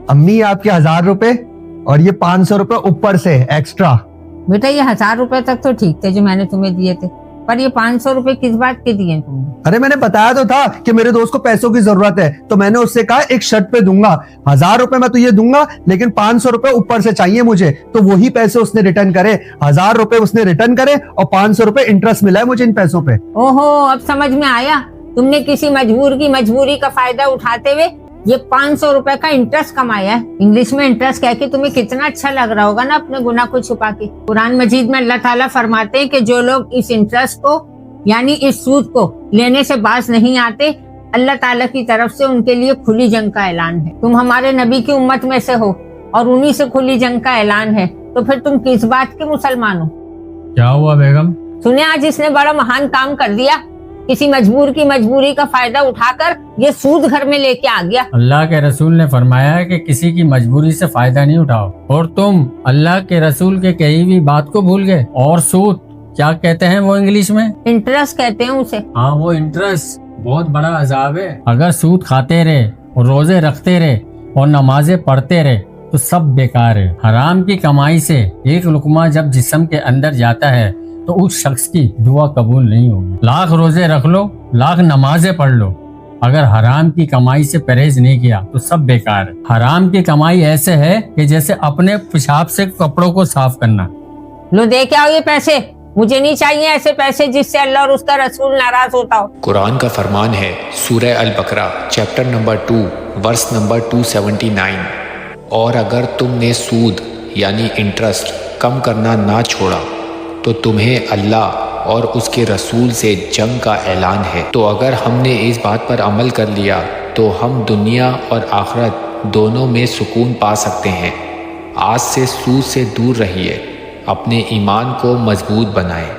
امی آپ کے 1000 روپے اور یہ 500 روپے اوپر سے ایکسٹرا. بیٹا یہ 1000 روپے تک تو ٹھیک تھے جو میں نے تمہیں دیے تھے, پر یہ 500 روپے کس بات کے دیے تم نے؟ ارے میں نے بتایا تو تھا کہ میرے دوست کو پیسوں کی ضرورت ہے, تو میں نے اس سے کہا ایک شرٹ پہ دوں گا, 1000 روپے میں تو یہ دوں گا لیکن 500 روپے اوپر سے چاہیے مجھے. تو وہی پیسے اس نے ریٹرن کرے, 1000 روپے اس نے ریٹرن کرے اور 500 روپے انٹرسٹ ملا ہے مجھے ان پیسوں پہ. اوہو اب سمجھ میں آیا, تم نے کسی مجبور کی مجبوری کا فائدہ اٹھاتے ہوئے یہ 500 روپے کا انٹرسٹ کمایا ہے. انگلش میں انٹرسٹ کہہ کے تمہیں کتنا اچھا لگ رہا ہوگا نا اپنے گناہ کو چھپا کے. قرآن مجید میں اللہ تعالیٰ فرماتے ہیں کہ جو لوگ اس انٹرسٹ کو یعنی اس سود کو لینے سے باز نہیں آتے, اللہ تعالیٰ کی طرف سے ان کے لیے کھلی جنگ کا اعلان ہے. تم ہمارے نبی کی امت میں سے ہو اور انہی سے کھلی جنگ کا اعلان ہے, تو پھر تم کس بات کے مسلمان ہو؟ کیا ہوا بیگم؟ سنے آج اس نے بڑا مہان کام کر دیا, کسی مجبور کی مجبوری کا فائدہ اٹھا کر یہ سود گھر میں لے کے آ گیا. اللہ کے رسول نے فرمایا ہے کہ کسی کی مجبوری سے فائدہ نہیں اٹھاؤ, اور تم اللہ کے رسول کے کہی ہوئی بات کو بھول گئے. اور سود کیا کہتے ہیں وہ انگلش میں؟ انٹرسٹ کہتے ہیں اسے. ہاں وہ انٹرسٹ بہت بڑا عذاب ہے. اگر سود کھاتے رہے اور روزے رکھتے رہے اور نمازیں پڑھتے رہے تو سب بیکار ہے. حرام کی کمائی سے ایک لقمہ جب جسم کے اندر جاتا ہے تو اس شخص کی دعا قبول نہیں ہوگی. لاکھ روزے رکھ لو, لاکھ نمازیں پڑھ لو, اگر حرام کی کمائی سے پرہیز نہیں کیا تو سب بیکار ہے. حرام کی کمائی ایسے ہے کہ جیسے اپنے پیشاب سے کپڑوں کو صاف کرنا. لو دے کے آؤ یہ پیسے, مجھے نہیں چاہیے ایسے پیسے جس سے اللہ اور اس کا رسول ناراض ہوتا ہو. قرآن کا فرمان ہے سورہ البقرہ چیپٹر نمبر 2 ورس نمبر 279, اور اگر تم نے سود یعنی انٹرسٹ کم کرنا نہ چھوڑا تو تمہیں اللہ اور اس کے رسول سے جنگ کا اعلان ہے. تو اگر ہم نے اس بات پر عمل کر لیا تو ہم دنیا اور آخرت دونوں میں سکون پا سکتے ہیں. آج سے سود سے دور رہیے, اپنے ایمان کو مضبوط بنائیں.